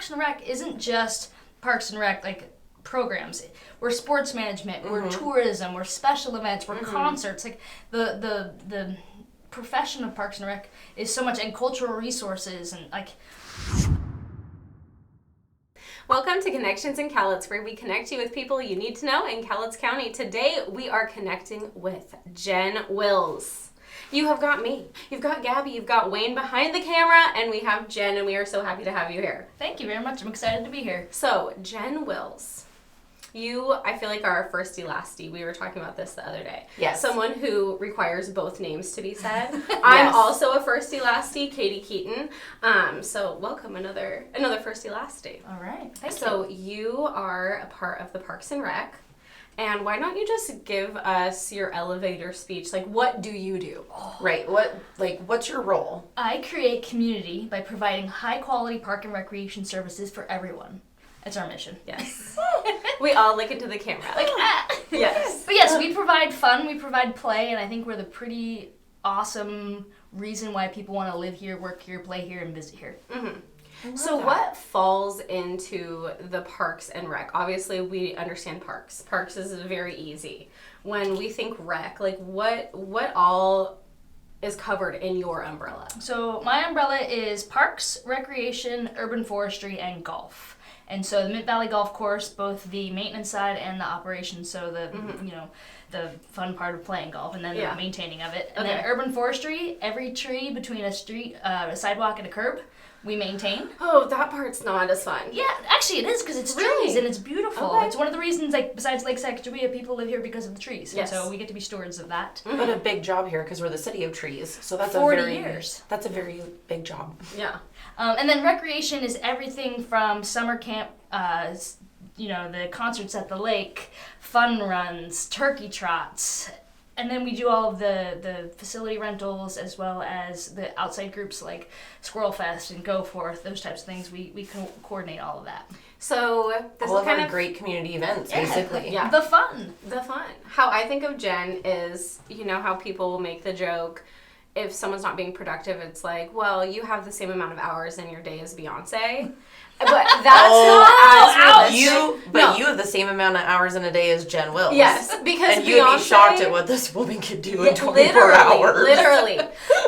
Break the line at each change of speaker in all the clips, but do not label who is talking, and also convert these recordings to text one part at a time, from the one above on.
Parks and Rec isn't just Parks and Rec, like, programs. We're sports management, we're tourism, we're special events, we're concerts. Like, the profession of Parks and Rec is so much, and cultural resources, and, like...
Welcome to Connections in Cowlitz, where we connect you with people you need to know in Cowlitz County. Today, we are connecting with Jen Wills. You have got me, you've got Gabby, you've got Wayne behind the camera, and we have Jen, and we are so happy to have you here.
Thank you very much. I'm excited to be here.
So, Jen Wills, you, I feel like, are a firsty lasty. We were talking about this the other day.
Yes.
Someone who requires both names to be said. I'm also a firsty lasty, Katie Keaton. So welcome, another firsty lasty.
All right. Thank you.
So you are a part of the Parks and Rec. And why don't you just give us your elevator speech? Like, what do you do?
Right. What's your role?
I create community by providing high-quality park and recreation services for everyone. That's our mission.
Yes. We all look into the camera.
Like,
Yes.
But yes, we provide fun, we provide play, and I think we're the pretty awesome reason why people want to live here, work here, play here, and visit here.
Mm-hmm. So what falls into the Parks and Rec? Obviously, we understand parks. Parks is very easy. When we think rec, like what all is covered in your umbrella?
So my umbrella is parks, recreation, urban forestry, and golf. And so the Mid-Valley Golf Course, both the maintenance side and the operations, so the fun part of playing golf, and then the maintaining of it. And then urban forestry, every tree between a street, a sidewalk, and a curb, we maintain.
Oh, that part's not as fun.
Yeah, actually it is, because it's trees and it's beautiful. Okay. It's one of the reasons, like, besides Lake Sacagawea, people live here because of the trees.
Yes.
And so we get to be stewards of that.
Mm-hmm. But a big job here because we're the city of trees. So that's
40 years.
That's a very big job.
Yeah.
And then recreation is everything from summer camp, the concerts at the lake, fun runs, turkey trots. And then we do all of the facility rentals as well as the outside groups like Squirrel Fest and Go Forth, those types of things. We coordinate all of that.
So this
all
is
of
kind
our
of
great community events, basically.
Yeah. The fun.
How I think of Jen is, you know how people will make the joke, if someone's not being productive, it's like, well, you have the same amount of hours in your day as Beyonce. But that's not as realistic.
You have the same amount of hours in a day as Jen Wills.
Yes, because
and you'd be shocked at what this woman could do in 24 hours.
Literally.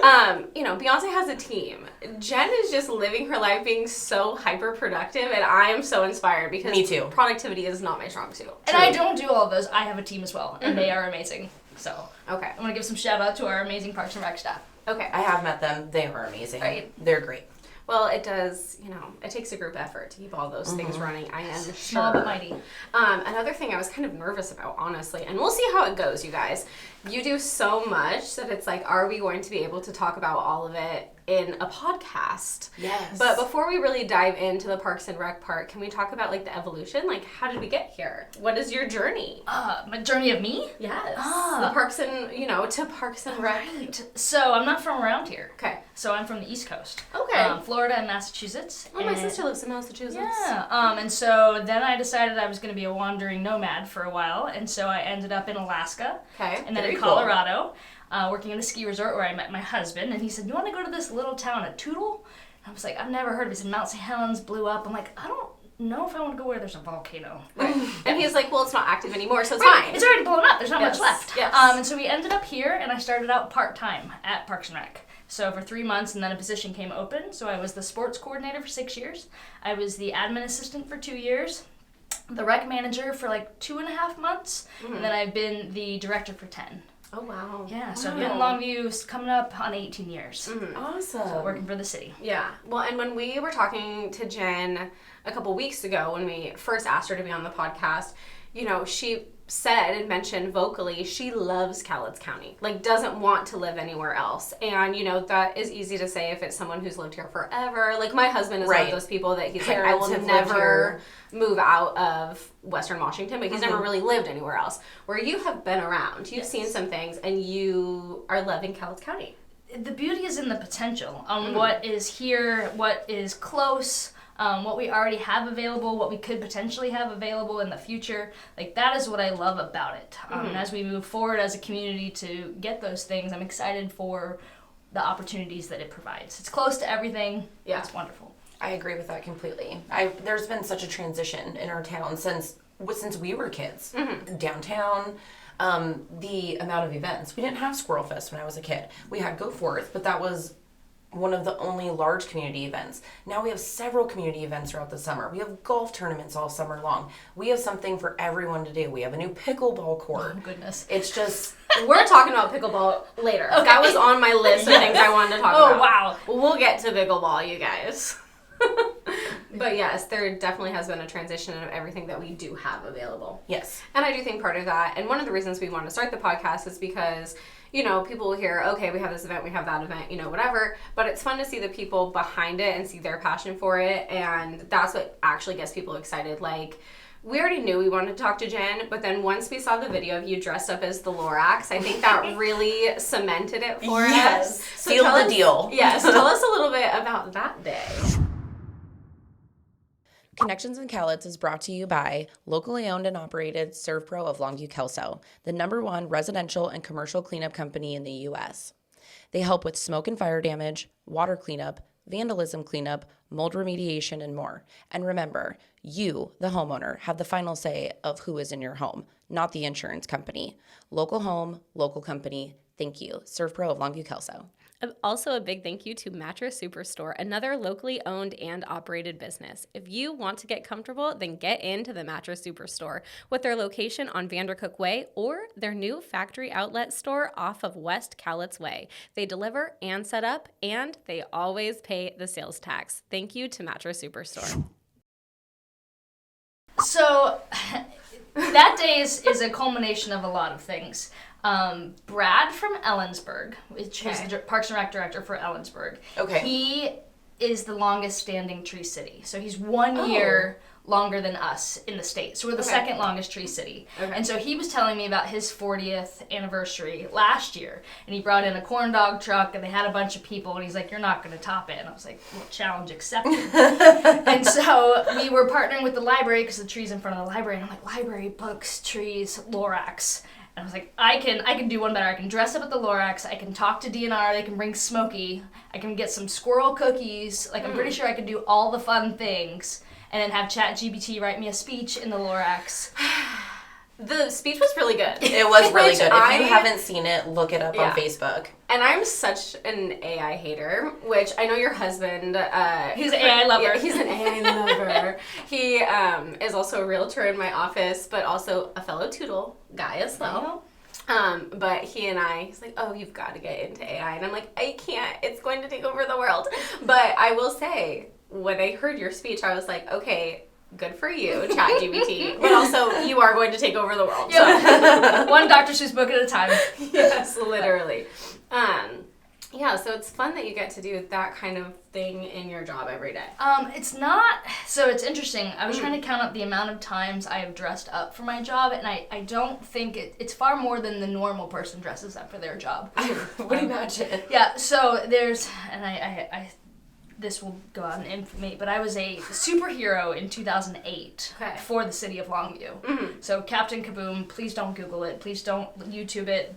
Beyonce has a team. Jen is just living her life being so hyper productive, and I am so inspired because
me too.
Productivity is not my strong suit.
And I don't do all of those. I have a team as well, and they are amazing. So
okay,
I want to give some shout out to our amazing Parks and Rec staff.
Okay,
I have met them. They are amazing.
Right.
They're great.
Well, it does, it takes a group effort to keep all those things running, I am sure.
Small but mighty.
Another thing I was kind of nervous about, honestly, and we'll see how it goes, you guys. You do so much that it's like, are we going to be able to talk about all of it in a podcast?
Yes.
But before we really dive into the Parks and Rec part, can we talk about, like, the evolution? Like, how did we get here? What is your journey?
My journey of me?
Yes. The Parks and, to Parks and Rec.
Right. So I'm not from around here.
Okay.
So I'm from the East Coast.
Okay.
Florida and Massachusetts.
Oh, my sister lives in Massachusetts.
Yeah. And so then I decided I was going to be a wandering nomad for a while, and so I ended up in Alaska.
Okay.
And then in Colorado, working at a ski resort where I met my husband, and he said, "You want to go to this little town at Tootle?" And I was like, "I've never heard of it." He said, "Mount St. Helens blew up." I'm like, "I don't know if I want to go where there's a volcano."
Right. And he's like, "Well, it's not active anymore, so it's
fine.
fine.
It's already blown up. There's not much left."
Yes.
And so we ended up here, and I started out part-time at Parks and Rec. So for 3 months, and then a position came open. So I was the sports coordinator for 6 years. I was the admin assistant for 2 years, the rec manager for like 2.5 months, and then I've been the director for 10.
Oh, wow.
Yeah, so I've been in Longview coming up on 18 years.
Mm-hmm.
Awesome.
So working for the city.
Yeah. Well, and when we were talking to Jen a couple weeks ago, when we first asked her to be on the podcast, she said and mentioned vocally she loves Cowlitz County, like doesn't want to live anywhere else. And that is easy to say if it's someone who's lived here forever. Like my husband is one of those people that he's like, I will never move out of Western Washington, but he's never really lived anywhere else. Where you have been around, you've seen some things, and you are loving Cowlitz County.
The beauty is in the potential on what is here, what is close, what we already have available, what we could potentially have available in the future. Like, that is what I love about it. And as we move forward as a community to get those things, I'm excited for the opportunities that it provides. It's close to everything. Yeah. It's wonderful.
I agree with that completely. There's been such a transition in our town since we were kids. Downtown, the amount of events. We didn't have Squirrel Fest when I was a kid. We had Go Forth, but that was one of the only large community events. Now we have several community events throughout the summer. We have golf tournaments all summer long. We have something for everyone to do. We have a new pickleball court.
Oh, goodness.
It's just...
We're talking about pickleball later. Okay. That was on my list of things I wanted to talk about.
Oh, wow.
We'll get to pickleball, you guys. But yes, there definitely has been a transition of everything that we do have available.
Yes.
And I do think part of that, and one of the reasons we want to start the podcast is because, you know, people will hear, okay, we have this event, we have that event, you know, whatever. But it's fun to see the people behind it and see their passion for it. And that's what actually gets people excited. Like, we already knew we wanted to talk to Jen, but then once we saw the video of you dressed up as the Lorax, I think that really cemented it for us. So
Sealed the deal.
Yes. Tell us a little bit about that day.
Connections in Cowlitz is brought to you by locally owned and operated ServPro of Longview, Kelso, the #1 residential and commercial cleanup company in the U.S. They help with smoke and fire damage, water cleanup, vandalism cleanup, mold remediation, and more. And remember, you, the homeowner, have the final say of who is in your home, not the insurance company. Local home, local company. Thank you. ServPro of Longview, Kelso.
Also, a big thank you to Mattress Superstore, another locally owned and operated business. If you want to get comfortable, then get into the Mattress Superstore with their location on Vandercook Way or their new factory outlet store off of West Cowlitz Way. They deliver and set up, and they always pay the sales tax. Thank you to Mattress Superstore.
So that day is a culmination of a lot of things. Brad from Ellensburg, which is the Parks and Rec director for Ellensburg.
Okay.
He is the longest standing Tree City. So he's 1 year longer than us in the state. So we're the second longest Tree City. Okay. And so he was telling me about his 40th anniversary last year. And he brought in a corn dog truck and they had a bunch of people and he's like, you're not going to top it. And I was like, well, challenge accepted. And so we were partnering with the library because the tree's in front of the library. And I'm like, library, books, trees, Lorax. And I was like, I can do one better. I can dress up at the Lorax. I can talk to DNR. They can bring Smokey. I can get some squirrel cookies. Like, I'm pretty sure I could do all the fun things. And then have ChatGPT write me a speech in the Lorax.
The speech was really good.
It was really good. If you haven't seen it, look it up on Facebook.
And I'm such an AI hater, which I know your husband...
he's an AI lover.
Yeah, he's an AI lover. He is also a realtor in my office, but also a fellow Toodle guy as well. But he's like, oh, you've got to get into AI. And I'm like, I can't. It's going to take over the world. But I will say, when I heard your speech, I was like, okay... Good for you, ChatGPT. But also, you are going to take over the world.
So. One Dr. Seuss book at a time.
Yes, literally. Yeah, so it's fun that you get to do that kind of thing in your job every day.
It's not... So it's interesting. I was trying to count up the amount of times I have dressed up for my job, and I don't think it's far more than the normal person dresses up for their job.
Would imagine.
Yeah, so there's... And I this will go out in infamy, but I was a superhero in 2008 for the city of Longview. Mm-hmm. So Captain Kaboom, please don't Google it. Please don't YouTube it.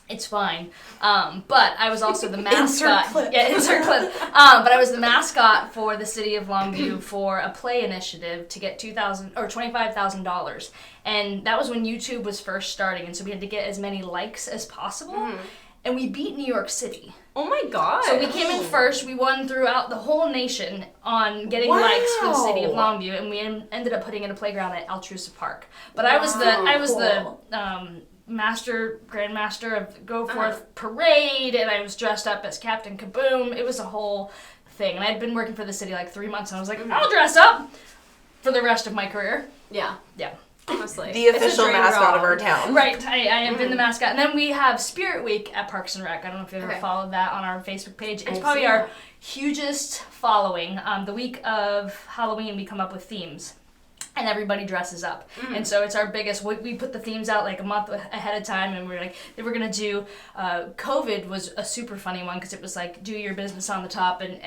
It's fine. But I was also the mascot.
Insert clip.
Yeah, insert clip. But I was the mascot for the city of Longview for a play initiative to get $25,000. And that was when YouTube was first starting, and so we had to get as many likes as possible. Mm-hmm. And we beat New York City.
Oh my god.
So we came in first. We won throughout the whole nation on getting likes for the city of Longview, and we ended up putting in a playground at Altrusa Park. But I was the grandmaster of Go Forth Parade, and I was dressed up as Captain Kaboom. It was a whole thing. And I'd been working for the city like 3 months, and I was like, I'll dress up for the rest of my career.
Yeah.
Yeah.
Honestly.
The official mascot of our town.
Right, I have been the mascot. And then we have Spirit Week at Parks and Rec. I don't know if you've ever followed that on our Facebook page. It's probably our hugest following. The week of Halloween, we come up with themes. And everybody dresses up. Mm. And so it's our biggest, we put the themes out like a month ahead of time, and we're like, they were going to do, COVID was a super funny one, because it was like, do your business on the top and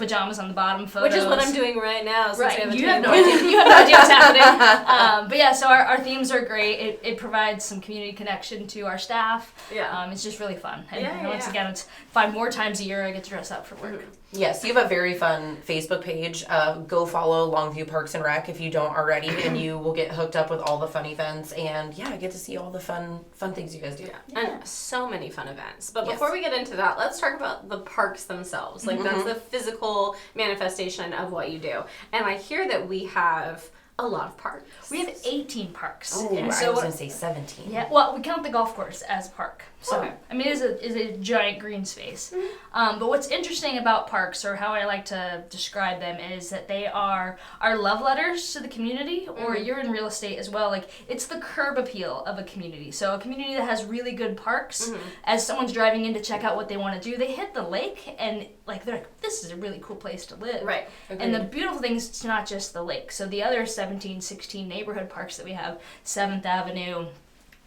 pajamas on the bottom photos.
Which is what I'm doing right now.
Right, you have no idea. You have no idea what's happening. But yeah, so our themes are great. It provides some community connection to our staff. Yeah. It's just really fun. And once again, it's 5 more times a year I get to dress up for work.
Mm-hmm.
Yes, you have a very fun Facebook page. Go follow Longview Parks and Rec if you don't already, and you will get hooked up with all the fun events, and get to see all the fun things you guys do.
And so many fun events. But before we get into that, let's talk about the parks themselves. Like, that's the physical manifestation of what you do. And I hear that we have a lot of parks.
We have 18 parks.
Oh,
and
I was going to say 17.
Yeah, well, we count the golf course as park. So,
Okay.
I mean, it is a giant green space. But what's interesting about parks, or how I like to describe them, is that they are our love letters to the community, or you're in real estate as well. Like, it's the curb appeal of a community. So a community that has really good parks, as someone's driving in to check out what they want to do, they hit the lake, and like they're like, this is a really cool place to live.
Right.
And the beautiful thing is it's not just the lake. So the other 17, 16 neighborhood parks that we have, 7th Avenue,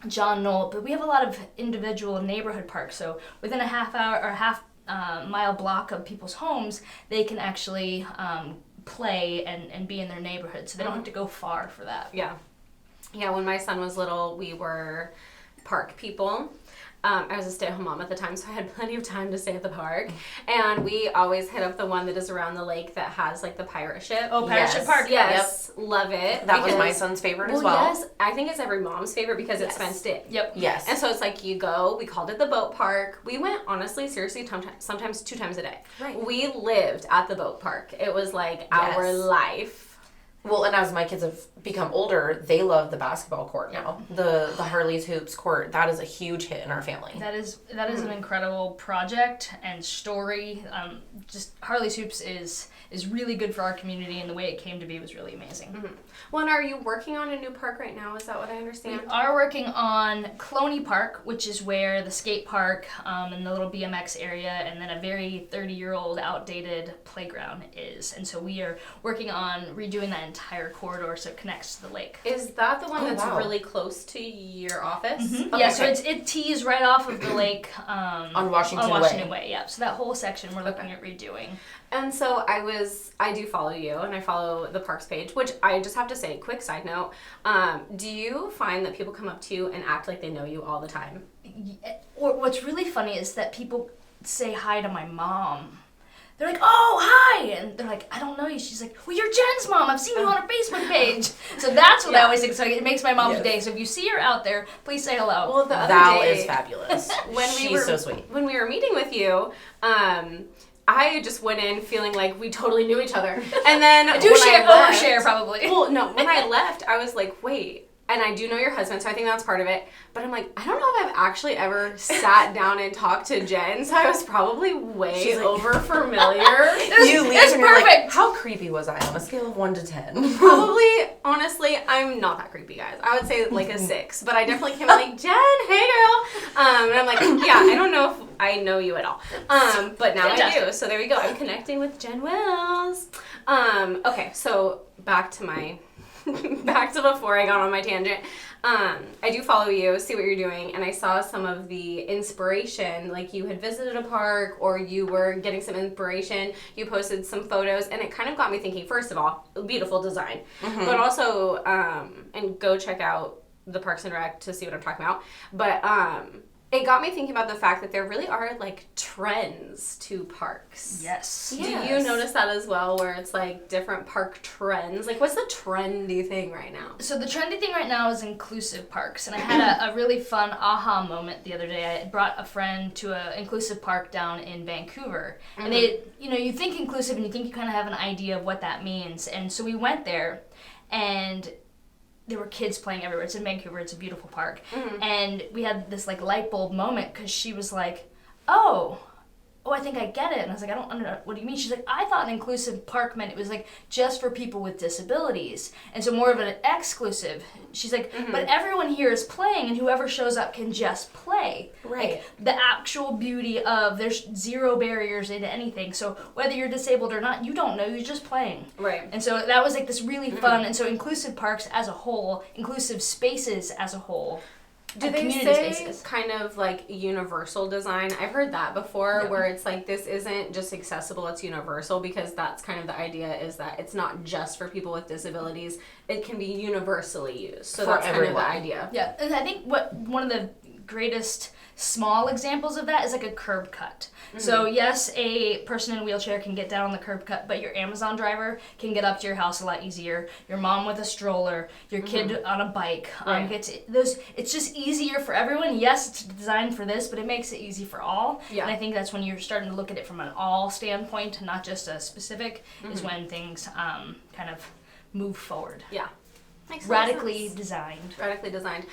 John Knoll, but we have a lot of individual neighborhood parks. So within a half hour or half mile block of people's homes, they can actually play and be in their neighborhood. So they don't have to go far for that.
Yeah. Yeah, when my son was little, we were park people. I was a stay-at-home mom at the time, so I had plenty of time to stay at the park. And we always hit up the one that is around the lake that has, like, the pirate ship.
Oh, Pirate Ship Park.
Yes, love it.
That was my son's favorite as well.
Yes, I think it's every mom's favorite because it's fenced in.
Yep.
Yes.
And so it's like you go, we called it the boat park. We went, honestly, seriously, sometimes 2 times a day.
Right.
We lived at the boat park. It was like our life.
Well, and as my kids have become older, they love the basketball court now. The Harley's Hoops court, that is a huge hit in our family.
That is an incredible project and story. Just Harley's Hoops is really good for our community, and the way it came to be was really amazing.
Well, and are you working on a new park right now? Is that what I understand?
We are working on Cloney Park, which is where the skate park and the little BMX area, and then a very 30-year-old outdated playground is. And so we are working on redoing that entire corridor so it connects to the lake.
Is that the one that's
wow.
really close to your office?
Okay. Yeah, so it tees right off of the lake
on Washington
Way. Yeah, so that whole section we're looking at redoing.
And so I do follow you, and I follow the parks page, which I just have to say, quick side note, do you find that people come up to you and act like they know you all the time?
Or what's really funny is that people say hi to my mom. They're like, oh, hi! And they're like, I don't know you. She's like, well, you're Jen's mom. I've seen you on her Facebook page. So that's what I always think. So it makes my mom's day. So if you see her out there, please say hello.
Well, the other
Val
day,
is fabulous.
She's
so sweet.
When we were meeting with you, I just went in feeling like we totally knew each other. And then
overshare probably.
Well, no, when I left, I was like, wait. And I do know your husband, so I think that's part of it. But I'm like, I don't know if I've actually ever sat down and talked to Jen, so I was probably way over familiar.
You leave and you're like, how creepy was I on a scale of 1 to 10?
Probably, honestly, I'm not that creepy, guys. I would say like a 6, but I definitely came like, Jen, hey girl. And I'm like, yeah, I don't know if I know you at all. But now I do, so there we go. I'm connecting with Jen Wills. Okay, so back to before I got on my tangent. I do follow you, see what you're doing, and I saw some of the inspiration, like you had visited a park or you were getting some inspiration, you posted some photos, and it kind of got me thinking, first of all, beautiful design, but also, and go check out the Parks and Rec to see what I'm talking about, but it got me thinking about the fact that there really are, like, trends to parks.
Yes.
Do you notice that as well, where it's, like, different park trends? Like, what's the trendy thing right now?
So the trendy thing right now is inclusive parks. And I had a really fun aha moment the other day. I brought a friend to an inclusive park down in Vancouver. And they, you think inclusive and you think you kind of have an idea of what that means. And so we went there, and there were kids playing everywhere. It's in Vancouver. It's a beautiful park. And we had this, like, light bulb moment because she was like, oh, I think I get it. And I was like, I don't know. What do you mean? She's like, I thought an inclusive park meant it was, like, just for people with disabilities. And so more of an exclusive. She's like, but everyone here is playing, and whoever shows up can just play.
Right.
Like, the actual beauty of there's zero barriers into anything. So whether you're disabled or not, you don't know. You're just playing.
Right.
And so that was, like, this really fun. And so inclusive parks as a whole, inclusive spaces as a whole,
do they say kind of like universal design? I've heard that before, where it's like this isn't just accessible, it's universal, because that's kind of the idea, is that it's not just for people with disabilities, it can be universally used. So that's kind of the idea.
Yeah, and I think one of the greatest small examples of that is like a curb cut. So yes, a person in a wheelchair can get down on the curb cut, but your Amazon driver can get up to your house a lot easier. Your mom with a stroller, your kid on a bike, it's just easier for everyone. Yes, it's designed for this, but it makes it easy for all. Yeah. And I think that's when you're starting to look at it from an all standpoint, not just a specific, is when things kind of move forward.
Yeah. Makes
radically designed.
Radically designed.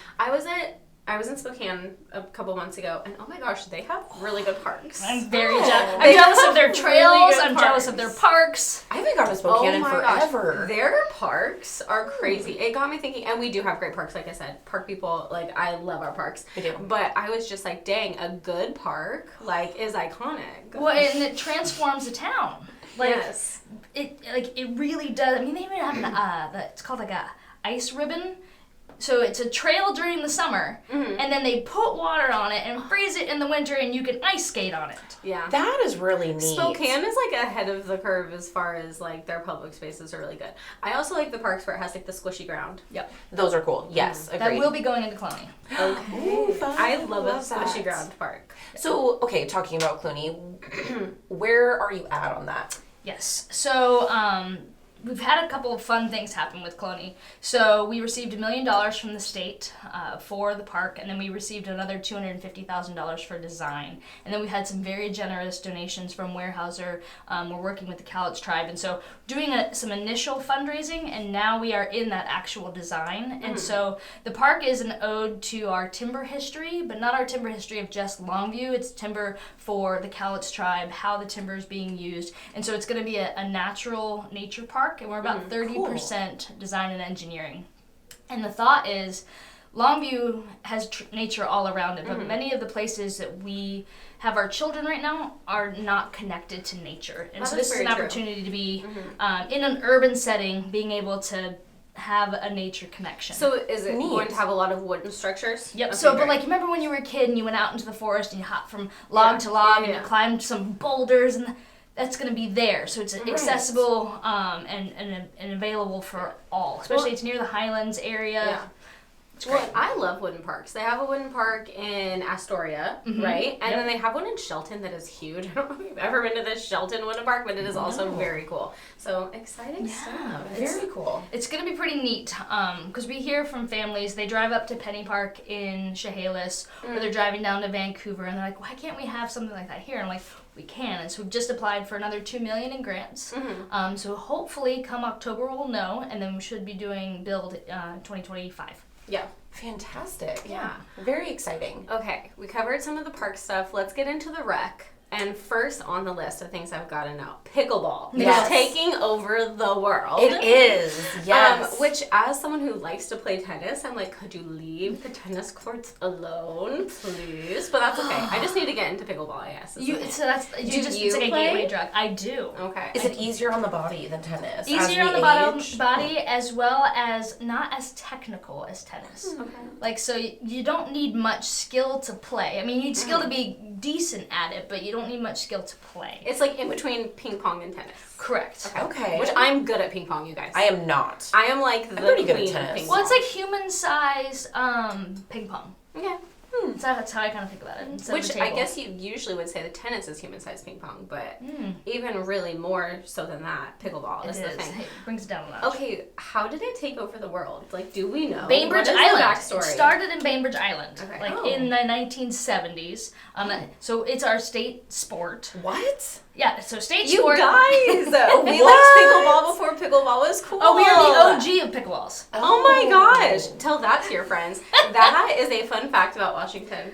I was in Spokane a couple months ago, and oh my gosh, they have really good parks.
I'm very jealous. I'm jealous of their trails. I'm jealous of their parks.
I haven't gone to Spokane in forever.
Gosh. Their parks are crazy. It got me thinking, and we do have great parks, like I said. Park people, like, I love our parks.
We do.
But I was just like, dang, a good park, like, is iconic.
Well, and it transforms a town. Like,
yes.
It really does. I mean, they even have it's called like a ice ribbon. So it's a trail during the summer, and then they put water on it and freeze it in the winter, and you can ice skate on it.
Yeah.
That is really neat.
Spokane is, like, ahead of the curve as far as, like, their public spaces are really good. I also like the parks where it has, like, the squishy ground.
Yep.
Those are cool. Yes, agreed.
That will be going into Clooney.
Okay.
Ooh, fun.
I love a squishy ground park.
So, okay, talking about Clooney, where are you at on that?
Yes. So, we've had a couple of fun things happen with Clooney. So we received $1 million from the state for the park, and then we received another $250,000 for design. And then we had some very generous donations from Weyerhaeuser. We're working with the Cowlitz tribe, and so doing some initial fundraising, and now we are in that actual design. And so the park is an ode to our timber history, but not our timber history of just Longview. It's timber for the Cowlitz tribe, how the timber is being used. And so it's going to be a natural nature park. And we're about 30% design and engineering. And the thought is, Longview has nature all around it, but many of the places that we have our children right now are not connected to nature. And so this is an opportunity to be in an urban setting, being able to have a nature connection.
So is it going to have a lot of wooden structures?
Yep. Okay, so, but like, remember when you were a kid and you went out into the forest and you hopped from log to log and you climbed some boulders, and that's going to be there, so it's accessible and available for all. Especially it's near the Highlands area.
Yeah. It's great. Well, I love wooden parks. They have a wooden park in Astoria, right? And then they have one in Shelton that is huge. I don't know if you've ever been to the Shelton Wooden Park, but it is also very cool. So exciting stuff.
Very cool.
It's going to be pretty neat because we hear from families, they drive up to Penny Park in Chehalis, or they're driving down to Vancouver, and they're like, why can't we have something like that here? And I'm like, we can. And so we've just applied for another $2 million in grants. So hopefully come October we'll know, and then we should be doing build 2025.
Yeah.
Fantastic. Yeah. Very exciting.
Okay, we covered some of the park stuff. Let's get into the rec. And first on the list of things I've got to know, pickleball.
Yes.
It's taking over the world.
It is, yes.
Which, as someone who likes to play tennis, I'm like, could you leave the tennis courts alone, please? But that's okay. I just need to get into pickleball, I guess.
It's like a gateway drug. I do.
Okay.
Is it easier on the body than tennis?
Easier on the body, as well as not as technical as tennis. Okay. Like, so you don't need much skill to play. I mean, you need skill to be decent at it, but you don't need much skill to play.
It's like in between ping pong and tennis.
Correct.
Okay.
Which I'm good at ping pong, you guys.
I am not.
I am like the
pretty good at
queen
tennis.
of ping pong.
Well, it's like human-sized ping pong.
Okay.
So that's how I kind of think about it.
Which I guess you usually would say the tennis is human-sized ping pong, but even really more so than that, pickleball is the thing.
It brings it down a notch.
Okay, how did it take over the world? Like, do we know?
Bainbridge Island. It started in Bainbridge Island, in the 1970s. So it's our state sport.
What?
Yeah, so state
you
sport.
You guys! We liked pickleball before pickleball was cool.
Oh, we are the OG of pickleballs.
Oh my gosh. Tell that to your friends. That is a fun fact about Washington.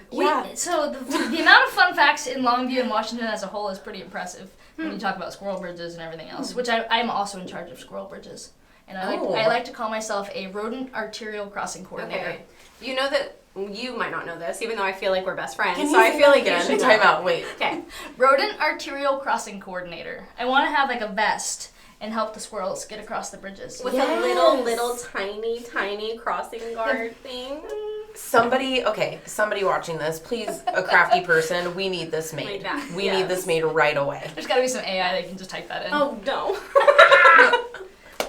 So the amount of fun facts in Longview and Washington as a whole is pretty impressive when you talk about squirrel bridges and everything else, which I'm also in charge of squirrel bridges. And I like to call myself a rodent arterial crossing coordinator.
Okay. You know that you might not know this, even though I feel like we're best friends. So I feel like you should
time out. Wait.
Okay.
Rodent arterial crossing coordinator. I want to have like a vest and help the squirrels get across the bridges.
With a little tiny crossing guard thing.
Somebody watching this, please, a crafty person, we need this made. We need this made right away.
There's got to be some AI that can just type that in.
Oh, no.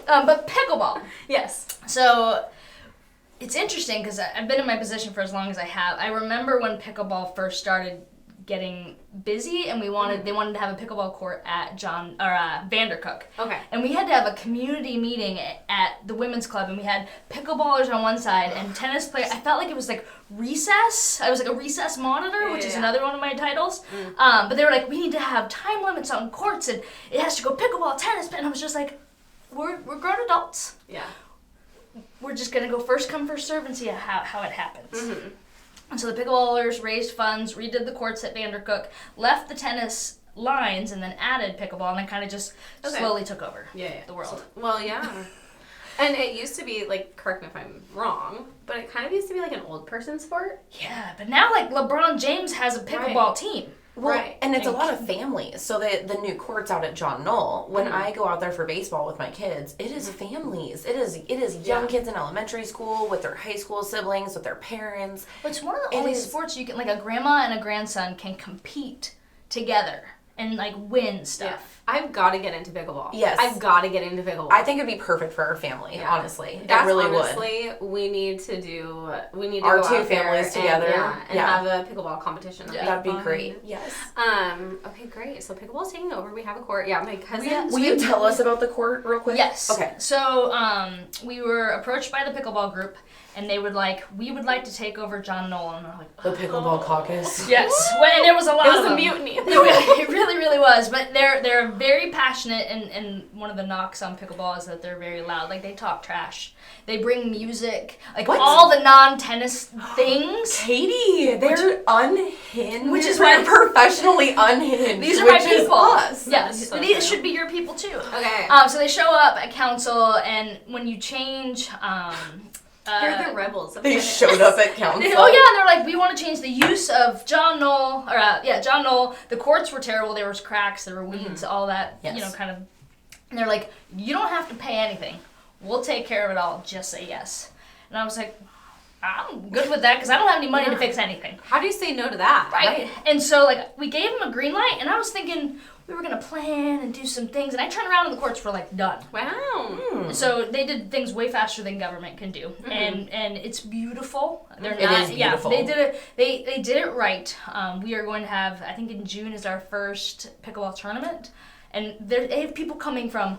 But pickleball.
Yes.
So it's interesting because I've been in my position for as long as I have. I remember when pickleball first started getting busy, and they wanted to have a pickleball court at Vandercook.
Okay.
And we had to have a community meeting at the women's club, and we had pickleballers on one side and tennis players. I felt like it was like recess. I was like a recess monitor, which is another one of my titles. But they were like, we need to have time limits on courts, and it has to go pickleball, tennis, and I was just like, we're grown adults.
Yeah.
We're just gonna go first come, first serve and see how it happens. And so the pickleballers raised funds, redid the courts at Vandercook, left the tennis lines, and then added pickleball, and then kind of just slowly took over the world.
So, well, yeah. And it used to be, like, correct me if I'm wrong, but it kind of used to be like an old person sport.
Yeah, but now, like, LeBron James has a pickleball team.
Well, and it's a lot of families. So the new courts out at John Knoll, when I go out there for baseball with my kids, it is families. It is young kids in elementary school with their high school siblings, with their parents.
But it's one of the only sports you can, like, a grandma and a grandson can compete together and, like, win stuff.
Yeah. I've got to get into pickleball.
Yes.
I've got to get into pickleball.
I think it'd be perfect for our family, honestly.
That's
it really
honestly,
would.
we need to
our
go
two
out
families
there
together.
and have a pickleball competition.
That'd be great. Yes.
Okay, great. So pickleball's taking over. We have a court. Yeah, my cousin.
Will you tell us about the court real quick?
Yes.
Okay.
So we were approached by the pickleball group, and we would like to take over John Knoll, and we're like,
The pickleball caucus.
yes. And there was a lot of them.
It was a mutiny.
It really, really was. But they're very passionate, and one of the knocks on pickleball is that they're very loud. Like, they talk trash. They bring music, like all the non-tennis things.
Katie, they're unhinged.
Which is
they're
why
professionally unhinged.
These are my
which is
people.
us.
Yeah,
so
these should be your people too.
Okay.
So they show up at council, and when you change,
They're the rebels.
They showed up at council.
oh yeah, they're like, we want to change the use of John Knoll, John Knoll. The courts were terrible. There was cracks, there were weeds, all that, kind of. And they're like, you don't have to pay anything. We'll take care of it all. Just say yes. And I was like, I'm good with that because I don't have any money to fix anything.
How do you say no to that?
Right. And so, like, we gave him a green light, and I was thinking we were going to plan and do some things. And I turned around and the courts were, like, done.
Wow.
So they did things way faster than government can do. And it's beautiful. They're
It is beautiful.
Yeah, they did it right. We are going to have, I think in June is our first pickleball tournament. And they have people coming from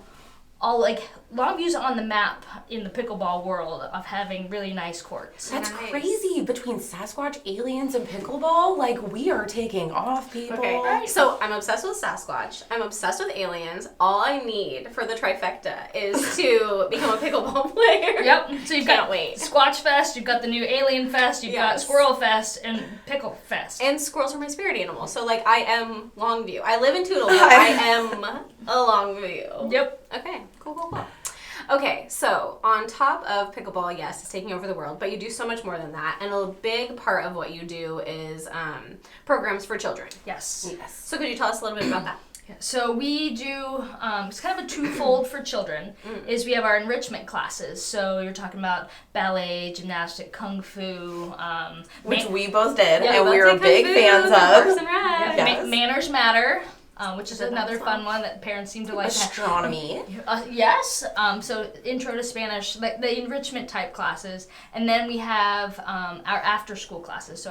all, like, Longview's on the map in the pickleball world of having really nice courts.
That's crazy. Between Sasquatch, aliens, and pickleball, like, we are taking off, people.
Okay, so I'm obsessed with Sasquatch. I'm obsessed with aliens. All I need for the trifecta is to become a pickleball player.
Yep. So you've got
wait.
Squatch Fest, you've got the new Alien Fest, you've got Squirrel Fest, and Pickle Fest.
And squirrels are my spirit animal. So, like, I am Longview. I live in Toodleville. I am a Longview.
Yep.
Okay, cool. Okay, so on top of pickleball, yes, it's taking over the world, but you do so much more than that. And a big part of what you do is programs for children.
Yes.
So could you tell us a little bit about that?
So we do, it's kind of a twofold for children, is we have our enrichment classes. So you're talking about ballet, gymnastic, kung fu.
Which we both did,
Yeah,
and we were big fans
Parks
of.
and Rec.
Yes.
Manners Matter. Which is another fun one that parents seem to like.
Astronomy.
Yes. So intro to Spanish, like the enrichment type classes, and then we have our after school classes. So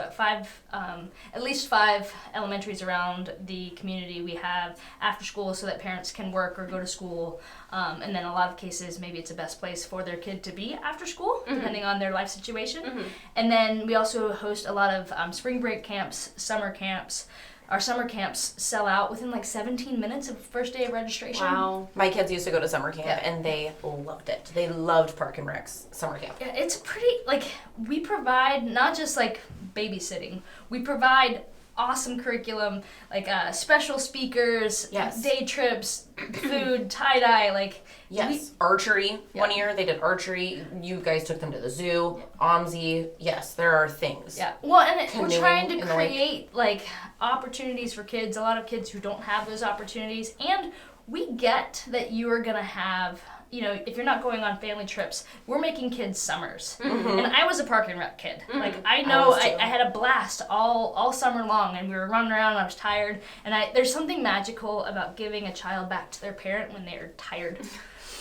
at least five elementaries around the community, we have after school so that parents can work or go to school. And then a lot of cases, maybe it's the best place for their kid to be after school, depending on their life situation. And then we also host a lot of spring break camps, summer camps. Our summer camps sell out within like 17 minutes of first day of registration.
Wow.
My kids used to go to summer camp, and they loved it. They loved Park and Rec's summer camp.
Yeah, it's pretty, like, we provide not just like babysitting, we provide awesome curriculum, like special speakers, day trips, food, tie-dye, like.
Yes, archery. One year they did archery. You guys took them to the zoo. OMSI. Yes, there are things.
Yeah. Well, and we're
Canoeing
trying to
in the lake.
create like opportunities for kids. A lot of kids who don't have those opportunities, and we get that you are gonna have. You know, if you're not going on family trips, we're making kids summers. And I was a Park and Rec kid. Like, I know I had a blast all summer long, and we were running around, and I was tired. And there's something magical about giving a child back to their parent when they're tired.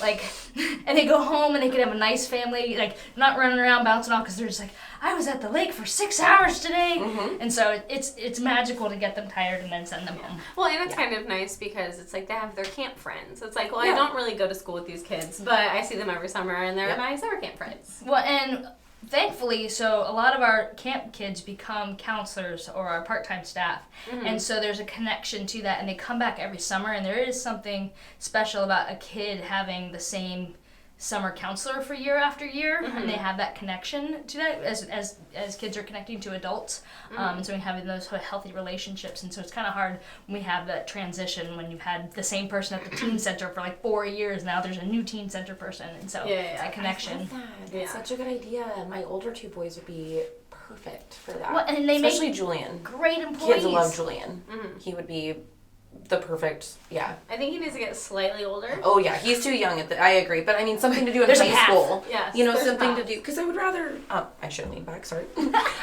like, and they go home and they can have a nice family, like, not running around bouncing off because they're just like, I was at the lake for 6 hours today. And so it's magical to get them tired and then send them home.
Well, and it's kind of nice because it's like they have their camp friends. It's like, well, I don't really go to school with these kids, but I see them every summer and they're my summer camp friends.
Well, and thankfully, so a lot of our camp kids become counselors or our part-time staff. And so there's a connection to that, and they come back every summer, and there is something special about a kid having the same summer counselor for year after year, and they have that connection to that as kids are connecting to adults, and so we have those healthy relationships. And so it's kind of hard when we have that transition when you've had the same person at the teen center for like 4 years. Now there's a new teen center person, and so that connection.
I love that. That's such a good idea. My older 2 boys would be perfect for that.
Well, and they
especially
make
Julian.
great employees.
Kids love Julian. He would be the perfect,
I think he needs to get slightly older.
Oh yeah, he's too young I agree, but I mean something to do in
There's a
high
half.
school.
Yes,
You know,
there's
something
half.
to do, because I would rather, I shouldn't lean back, sorry.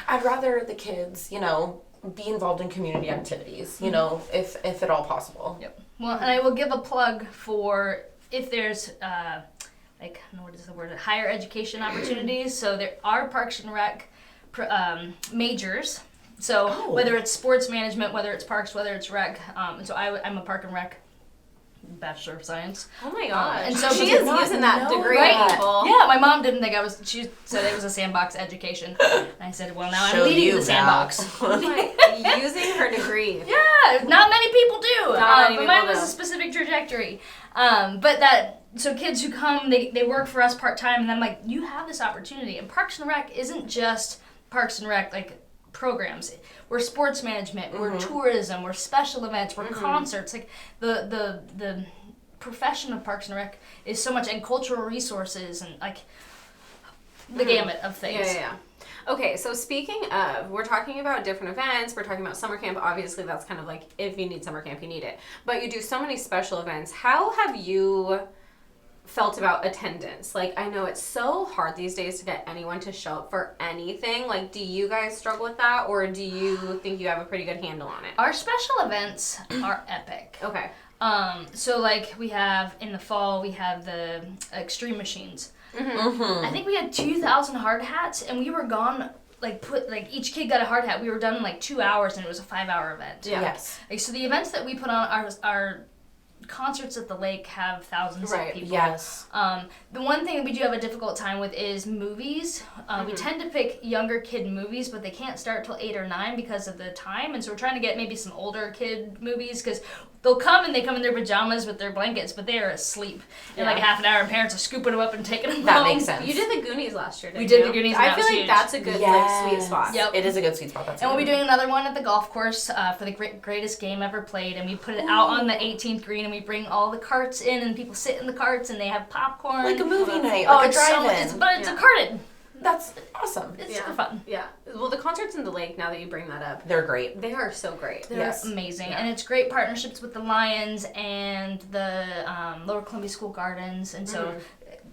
I'd rather the kids, you know, be involved in community activities, you know, if at all possible.
Yep. Well, and I will give a plug for if there's like, what is the word? Higher education opportunities. So there are Parks and Rec majors. So whether it's sports management, whether it's parks, whether it's rec. And so I'm a Park and Rec Bachelor of Science.
Oh my gosh.
And so
she is using that degree,
right?
people.
Yeah, my mom didn't think I was. She said it was a sandbox education. And I said, well, now
Show
I'm leading
you,
the sandbox.
Using her degree.
Yeah, not many people do.
Not many
but mine
people
was
do.
a specific trajectory. So kids who come, they work for us part-time, and I'm like, you have this opportunity. And Parks and Rec isn't just Parks and Rec, like, programs. We're sports management, we're tourism, we're special events, we're concerts. Like, the profession of Parks and Rec is so much, and cultural resources, and, like, the gamut of things.
Yeah. Okay, so speaking of, we're talking about different events, we're talking about summer camp. Obviously, that's kind of like, if you need summer camp, you need it. But you do so many special events. How have you felt about attendance? Like, I know it's so hard these days to get anyone to show up for anything. Like, do you guys struggle with that, or do you think you have a pretty good handle on it?
Our special events are epic.
Okay.
So like we have in the fall, we have the extreme machines. I think we had 2,000 hard hats, and we were gone. Like each kid got a hard hat. We were done in like 2 hours, and it was a 5-hour event.
Yeah.
Yes.
Like, so the events that we put on are concerts at the lake have thousands of people.
Yes.
The one thing that we do have a difficult time with is movies. We tend to pick younger kid movies, but they can't start till 8 or 9 because of the time. And so we're trying to get maybe some older kid movies, because they'll come and they come in their pajamas with their blankets, but they are asleep in like a half an hour, and parents are scooping them up and taking them
That
home.
makes sense.
You did the Goonies last year, didn't
We did
you?
the Goonies, and
I
that
feel
was
like
huge.
that's a good like sweet spot.
Yep.
It is a good sweet spot. That's
And we'll be
good.
doing another one at the golf course for the greatest game ever played, and we put it out on the 18th green, and we bring all the carts in, and people sit in the carts, and they have popcorn.
Like a movie night,
Oh,
like a
it's so
drive-in.
but it's a carted.
That's awesome.
It's super fun.
Yeah. Well, the concerts in the lake, now that you bring that up,
They're great.
they are so great.
They're
Yes.
amazing,
Yeah.
and it's great partnerships with the Lions and the Lower Columbia School Gardens, and so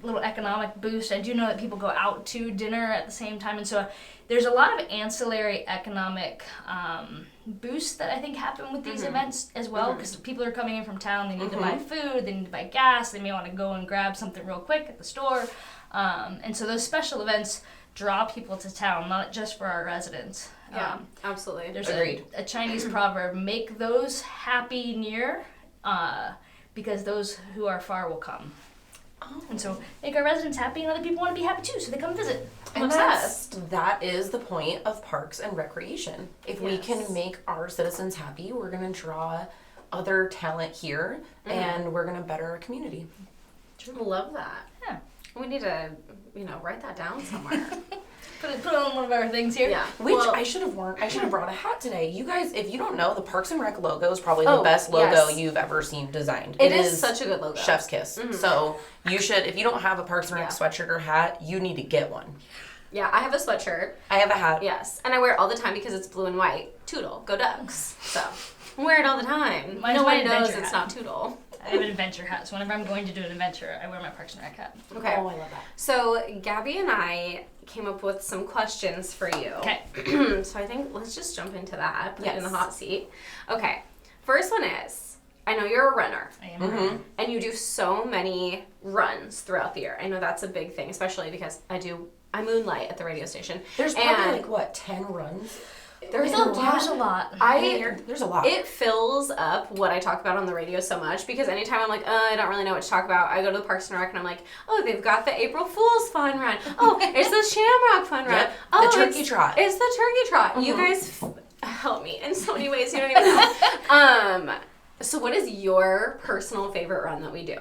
little economic boost. I do know that people go out to dinner at the same time, and so there's a lot of ancillary economic boosts that I think happen with these events as well, because people are coming in from town, they need to buy food, they need to buy gas, they may want to go and grab something real quick at the store, and so those special events draw people to town, not just for our residents.
Yeah, absolutely.
There's
Agreed.
a Chinese proverb, make those happy near, because those who are far will come. And so make our residents happy, and other people want to be happy too, so they come visit.
And
obsessed.
that is the point of parks and recreation. If we can make our citizens happy, we're going to draw other talent here, and we're going to better our community.
Love that.
Yeah.
We need to, write that down somewhere.
Put it on one of our things here.
Yeah.
Which
Well,
I should have worn. I should have brought a hat today. You guys, if you don't know, the Parks and Rec logo is probably the
Oh,
best logo
yes.
you've ever seen designed.
It is such a good logo.
Chef's kiss. So you should, if you don't have a Parks and Rec sweatshirt or hat, you need to get one.
Yeah, I have a sweatshirt.
I have a hat.
Yes. And I wear it all the time because it's blue and white. Toodle. Go Ducks. So I wear it all the time.
Mine's
no
my
one knows
adventure
it's
hat.
not Toodle.
I have an adventure hat, so whenever I'm going to do an adventure, I wear my Parks and Rec hat.
Okay.
Oh, I love that.
So Gabby and I came up with some questions for you.
Okay.
So I think let's just jump into that. Put it in the
Yes.
hot seat. Okay. First one is, I know you're a runner.
I am a runner.
And you do so many runs throughout the year. I know that's a big thing, especially because I moonlight at the radio station.
There's probably 10 runs?
There's a lot.
There's a lot.
It fills up what I talk about on the radio so much because anytime I'm like, I don't really know what to talk about, I go to the Parks and Rec and I'm like, oh, they've got the April Fool's fun run. Oh, it's the Shamrock fun run. Oh,
the turkey trot.
It's the turkey trot. You guys help me in so many ways you don't even know. So what is your personal favorite run that we do?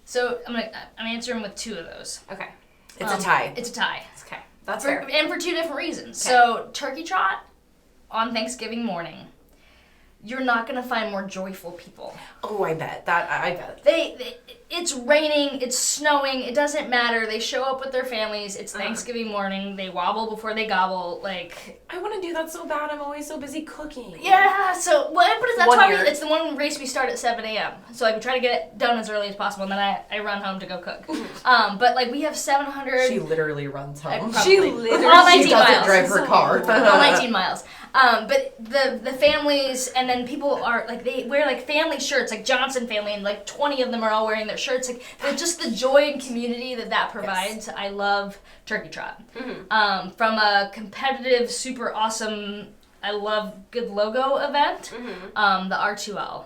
So I'm answering with 2 of those.
Okay.
It's a tie.
It's a tie.
Okay. That's fair.
And for 2 different reasons.
Okay.
So turkey trot on Thanksgiving morning, you're not gonna find more joyful people.
Oh, I bet.
It's raining, it's snowing, it doesn't matter. They show up with their families. It's Thanksgiving morning. They wobble before they gobble. Like,
I want to do that so bad. I'm always so busy cooking.
yeah. So but that's
One
why
year.
it's the one race we start at 7 a.m. So I try to get it done as early as possible, and then I run home to go cook. But like we have 700.
She literally runs home.
She literally
all 19
she doesn't
miles.
drive her car.
All 19 miles. But the families, and then people are like, they wear like family shirts, like Johnson family, and like 20 of them are all wearing their shirts. Like, they're just the joy and community that provides. Yes. I love turkey trot. From a competitive, super awesome, I love good logo event, the R2L.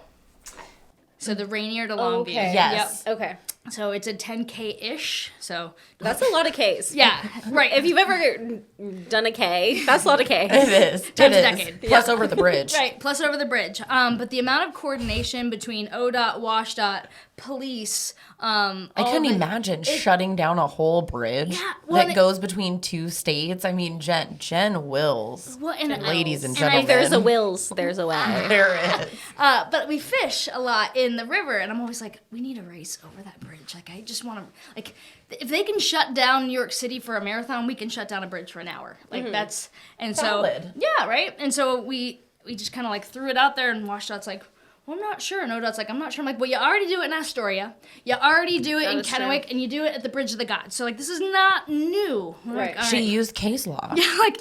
So the Rainier to Longview.
Okay.
Yes.
Yep. Okay.
So it's a 10K-ish. So
That's a lot of Ks.
yeah, right.
If you've ever done a K, that's a lot of Ks.
It is.
Times
It
a
is.
decade.
Plus over the bridge.
Right, plus over the bridge. But the amount of coordination between ODOT, WashDOT, police,
I couldn't imagine shutting down a whole bridge that goes between 2 states. I mean, Jen wills.
Well, and
Ladies and
and
gentlemen.
There's a wills, there's a way.
There is.
but we fish a lot in the river, and I'm always like, we need a race over that bridge. Like, I just want to, like, if they can shut down New York City for a marathon, we can shut down a bridge for an hour. Like, that's, and
Valid.
so, yeah, right? And so we just kind of, like, threw it out there, and WashDOT's like, well, I'm not sure. And ODOT's like, I'm not sure. I'm like, well, you already do it in Astoria. You already do it in Kennewick, and you do it at the Bridge of the Gods. So, like, this is not new. We're
Right.
Like, all
She used case law.
yeah, like,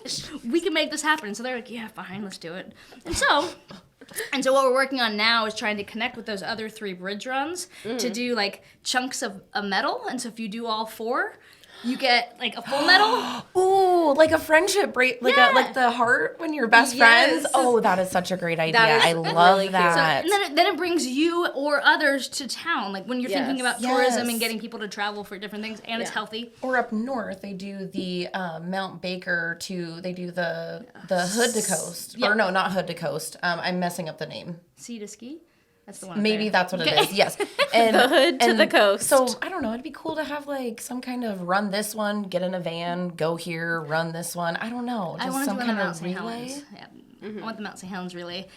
we can make this happen. So they're like, yeah, fine, let's do it. And so what we're working on now is trying to connect with those other 3 bridge runs to do, like, chunks of a medal. And so if you do all 4, you get, like, a full medal.
Ooh, like a friendship break, like like the heart when you're best friends. Oh, that is such a great idea.
That is
I love
really
that.
So, and then it brings you or others to town. Like, when you're thinking about tourism and getting people to travel for different things, and it's healthy.
Or up north, they do the Mount Baker they do the Hood to Coast.
Yeah.
Or no, not Hood to Coast. I'm messing up the name.
Sea to ski? That's the one.
Maybe that's what it is. Yes. And
The hood to the coast.
So I don't know. It'd be cool to have like some kind of run this one, get in a van, go here, run this one. I don't know. Just
I want to
some
do it
kind
on
of
St.
relay.
Helens. Yeah. I want the Mount St. Helens relay.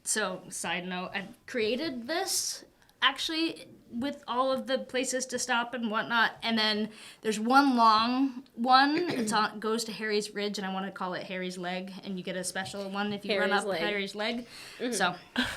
So, side note, I created this actually with all of the places to stop and whatnot, and then there's one long one. It's on goes to Harry's Ridge, and I want to call it Harry's Leg, and you get a special one if you run
Harry's
up
Leg.
Harry's Leg. So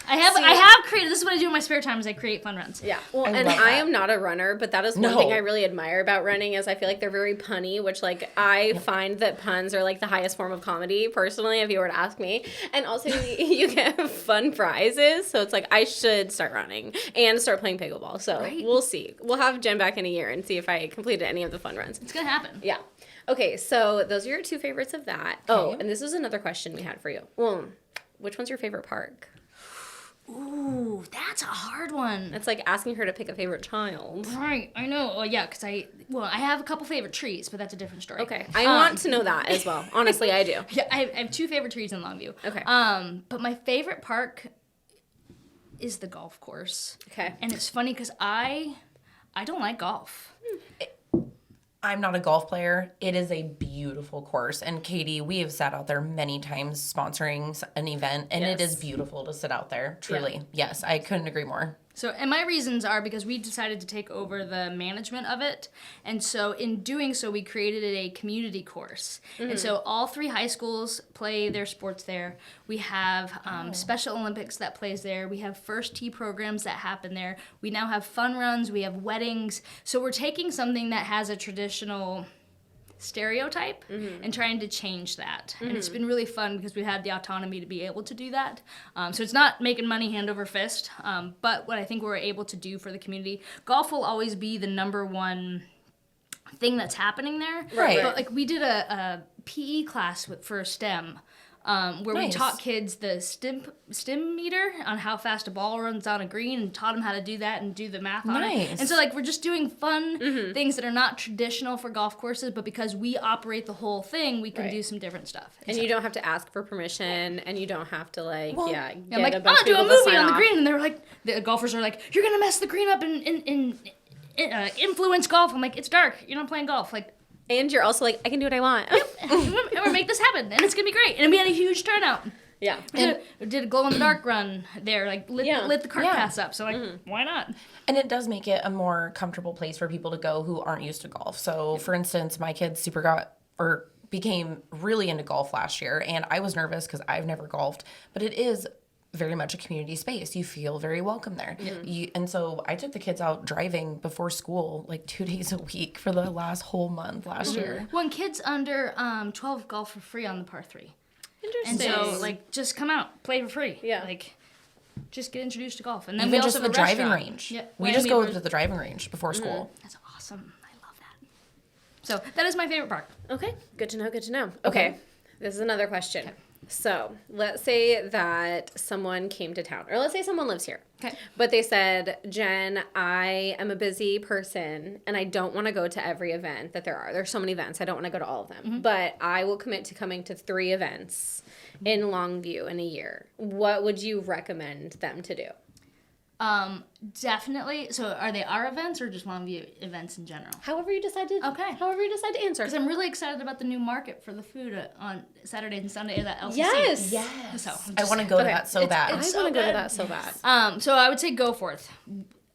I have created. This is what I do in my spare time: is I create fun runs.
Yeah. Well,
I
and
love
I
that.
am not a runner, but that is one thing I really admire about running is I feel like they're very punny, which like I find that puns are like the highest form of comedy personally, if you were to ask me. And also you get fun prizes, so it's like I should start running and start playing pickleball. So we'll see. We'll have Jen back in a year and see if I completed any of the fun runs.
It's gonna happen.
Yeah. Okay, so those are your 2 favorites of that. Oh, and this is another question we had for you. Well, which one's your favorite park?
Ooh, that's a hard one.
It's like asking her to pick a favorite child.
Right, I know. Well, yeah, because I have a couple favorite trees, but that's a different story.
Okay, I want to know that as well. Honestly, I do.
Yeah, I have 2 favorite trees in Longview.
Okay.
But my favorite park is the golf course.
Okay.
And it's funny because I don't like golf.
I'm not a golf player. It is a beautiful course. And Katie, we have sat out there many times sponsoring an event, and it is beautiful to sit out there. Truly. Yeah. Yes, I couldn't agree more.
So, and my reasons are because we decided to take over the management of it. And so in doing so, we created a community course. And so all 3 high schools play their sports there. We have Special Olympics that plays there. We have first tee programs that happen there. We now have fun runs. We have weddings. So we're taking something that has a traditional stereotype and trying to change that. And it's been really fun because we've had the autonomy to be able to do that. So it's not making money hand over fist, but what I think we're able to do for the community, golf will always be the number one thing that's happening there.
Right.
But like we did a PE class for STEM. Where we taught kids the stim meter on how fast a ball runs on a green and taught them how to do that and do the math on it. And so like we're just doing fun things that are not traditional for golf courses, but because we operate the whole thing, we can do some different stuff.
And you don't have to ask for permission, and you don't have to get
I'm like,
a bunch
I'll
of
do a
people to
movie
sign
on the
off.
green, and they're like, the golfers are like, you're gonna mess the green up and influence golf. I'm like, it's dark. You're not playing golf. Like.
And you're also like, I can do what I want.
And we're make this happen, and it's gonna be great. And we had a huge turnout.
Yeah.
And we did a glow in the dark run there, like lit the cart paths up. So like, why not?
And it does make it a more comfortable place for people to go who aren't used to golf. So, for instance, my kids became really into golf last year, and I was nervous because I've never golfed, but it is very much a community space. You feel very welcome there. And so I took the kids out driving before school like 2 days a week for the last whole month last year.
When kids under 12 golf for free on the par 3.
Interesting.
And so like just come out, play for free.
Yeah.
Like just get introduced to golf. And then
Even
we
just
also
the
have a
driving
restaurant.
range.
Yeah.
We just go to the driving range before school.
That's awesome. I love that. So that is my favorite park.
Okay, good to know. Okay, this is another question. Okay. So let's say that someone came to town, or let's say someone lives here.
Okay.
But they said, Jen, I am a busy person, and I don't want to go to every event that there are. There's so many events. I don't want to go to all of them. But I will commit to coming to 3 events in Longview in a year. What would you recommend them to do?
Definitely. So are they our events or just Longview events in general?
However you decide to.
Okay.
However you decide to answer.
Because I'm really excited about the new market for the food on Saturday and Sunday at LCC.
Yes.
So
I want to go to that so bad.
I want to go to that so bad.
So I would say go forth.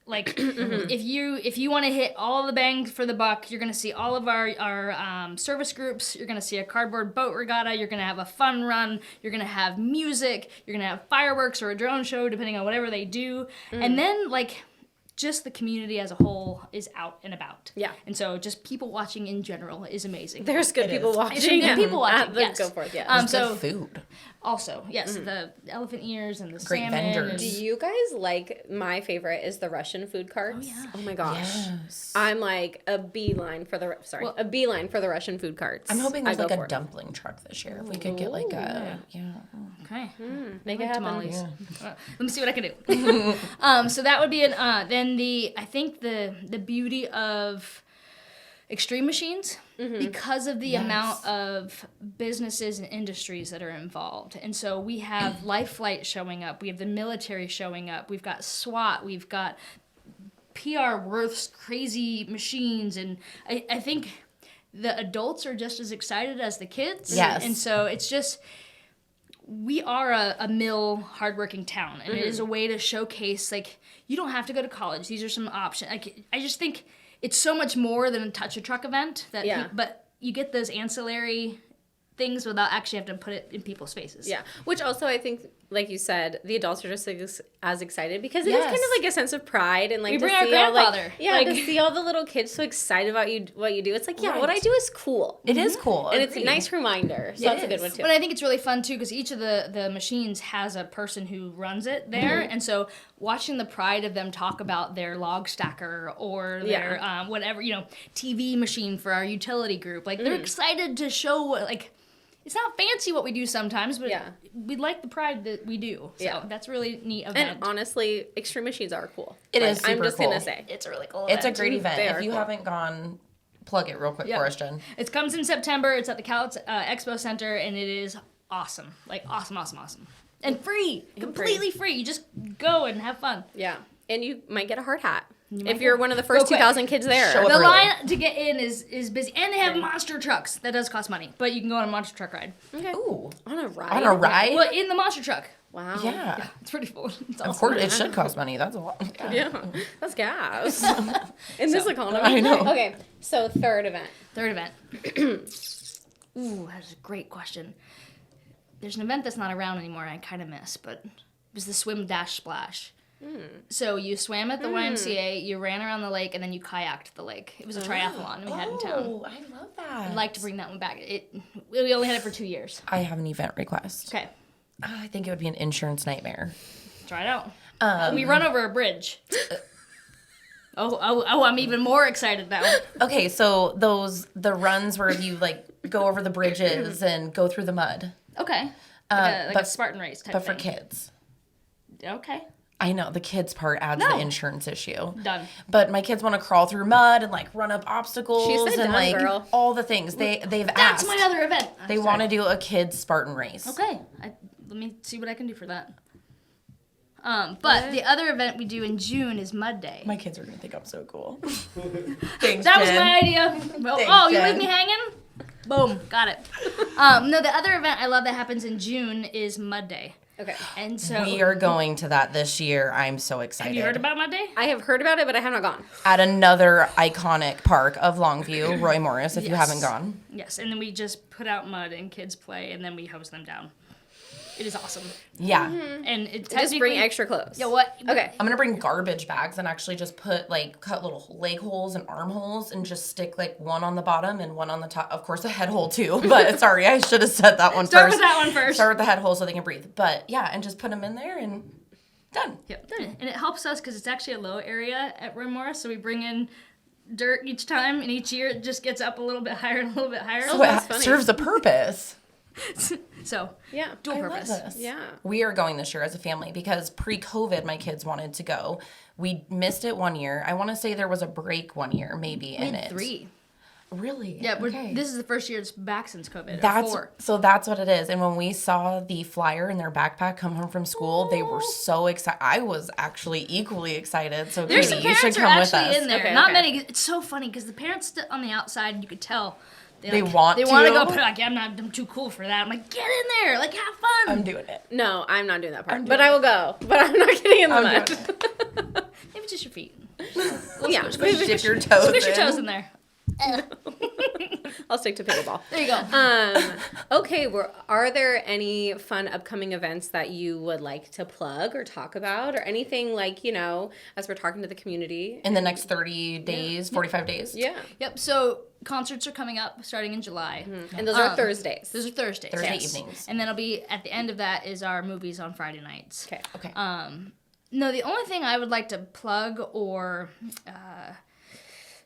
Like if you want to hit all the bangs for the buck, you're gonna see all of our service groups. You're gonna see a cardboard boat regatta. You're gonna have a fun run. You're gonna have music. You're gonna have fireworks or a drone show, depending on whatever they do. And then like just the community as a whole is out and about.
Yeah.
And so just people watching in general is amazing.
There's good people watching.
There's some good people watching. Yes.
Go forth. Yeah.
So
Good food.
also, yes, the elephant ears and the
Great
salmon.
vendors.
and-
Do you guys like, my favorite is the Russian food carts?
yeah.
Oh my gosh.
Yes.
I'm like a beeline for the Russian food carts.
I'm hoping there's
I
like
go
a
for it.
dumpling truck this year. If we could get like a,
Okay.
Make
I
it
like
happen.
tamales. Let me see what I can do. So that would be then I think the beauty of extreme machines because of the amount of businesses and industries that are involved. And so we have Life Flight showing up. We have the military showing up. We've got SWAT. We've got PR Worth's crazy machines. And I think the adults are just as excited as the kids.
Yes.
And so it's just... We are a mill, hardworking town, and it is a way to showcase, like, you don't have to go to college. These are some options. Like, I just think it's so much more than a touch a truck event. But you get those ancillary things without actually having to put it in people's faces.
Yeah, which also I think, like you said, the adults are just as excited because it is kind of like a sense of pride and like
We
to
bring
see
our grandfather.
to see all the little kids so excited about what you do. It's like, what I do is cool.
It is cool.
And it's a nice reminder. So that's a good one too.
But I think it's really fun too because each of the machines has a person who runs it there, and so watching the pride of them talk about their log stacker or their whatever TV machine for our utility group, like they're excited to show like. It's not fancy what we do sometimes, but we like the pride that we do. So that's really neat event.
And honestly, extreme machines are cool.
It is super
I'm just
cool.
going to say.
It's a really cool
It's a
event.
great event.
They
If
are
you
cool.
haven't gone, plug it real quick for us, Jen.
It comes in September. It's at the Cowlitz Expo Center, and it is awesome. Like, awesome. And free. Completely free. You just go and have fun.
Yeah. And you might get a hard hat. If you're one of the first
quick.
2,000 kids there.
Show up
The
early.
line to get in is busy. And they have monster trucks. That does cost money. But you can go on a monster truck ride.
Okay.
Ooh.
On a ride?
On a ride?
Well, in the monster truck.
Wow.
Yeah.
It's pretty cool. It's
Of
awesome.
course, it should cost money. That's a lot.
Yeah. That's gas. In this economy.
I know.
Okay. So third event.
Third event. Ooh, that's a great question. There's an event that's not around anymore and I kind of miss, but it was the Swim Dash Splash. So you swam at the YMCA, you ran around the lake, and then you kayaked the lake. It was a triathlon we had in town.
Oh, I love that.
I'd like to bring that one back. We only had it for 2 years.
I have an event request.
Okay,
I think it would be an insurance nightmare.
try it out. We run over a bridge. I'm even more excited now.
Okay, so the runs where you like go over the bridges and go through the mud.
Okay, like a Spartan race type
But
thing.
for kids.
Okay,
I know, the kids part adds the insurance issue.
done.
But my kids want to crawl through mud and like run up obstacles
She said
and
done,
like
girl.
all the things. They've
That's
asked.
my other event.
They want to do a kids Spartan race.
Okay, let me see what I can do for that. But the other event we do in June is Mud Day.
My kids are gonna think I'm so cool. Thanks,
That was
Jen.
my idea. Well,
Thanks,
you leave
Jen.
me hanging? Boom, got it. No, the other event I love that happens in June is Mud Day.
Okay.
And so
We are going to that this year. I'm so excited.
have you heard about Mud Day?
I have heard about it, but I have not gone.
At another iconic park of Longview, Roy Morris, if you
Yes.
haven't gone.
Yes, and then we just put out mud and kids play, and then we hose them down. It is awesome.
Yeah.
And it
Just bring
technically-
extra clothes.
Yeah, what?
Okay.
I'm gonna bring garbage bags and actually just cut little leg holes and arm holes and just stick like one on the bottom and one on the top. Of course, a head hole too. But sorry, I should have said that one
Start
first.
with that one first.
Start with the head hole so they can breathe. But yeah, and just put them in there and done.
Yep. And it helps us because it's actually a low area at Roy Morris, so we bring in dirt each time, and each year it just gets up a little bit higher and a little bit higher.
So
that's
it
funny.
serves a purpose.
So
Yeah.
dual
I love
purpose.
this.
Yeah.
We are going this year as a family because pre-COVID, my kids wanted to go. We missed it 1 year. I want to say there was a break 1 year, maybe in it.
3.
Really?
Yeah,
Okay.
this is the first year it's back since COVID.
That's
4.
so that's what it is. And when we saw the flyer in their backpack come home from school, they were so excited. I was actually equally excited. So
There's
Katie,
some
you should
parents are
come with
actually
us.
in there.
Okay,
Not
okay.
many. It's so funny because the parents sit on the outside, and you could tell
They want
They
to?
want to go, but like, I'm too cool for that. I'm like, get in there, like have fun.
I'm doing it.
No, I'm not doing that part.
I'm
But
doing
I will go. But I'm not getting in the
I'm
mud.
doing it.
Maybe just your feet.
Yeah.
Dip your toes
Squish your
in.
toes in there.
I'll stick to pickleball.
There you go.
Okay, are there any fun upcoming events that you would like to plug or talk about or anything like, as we're talking to the community?
In the next 30 days, 45 days.
Yeah.
Yep. So concerts are coming up starting in July.
And those are Thursdays.
Those are Thursdays.
Thursday
yes.
evenings.
And then it'll be at the end of that is our movies on Friday nights.
Okay.
Okay.
No, the only thing I would like to plug or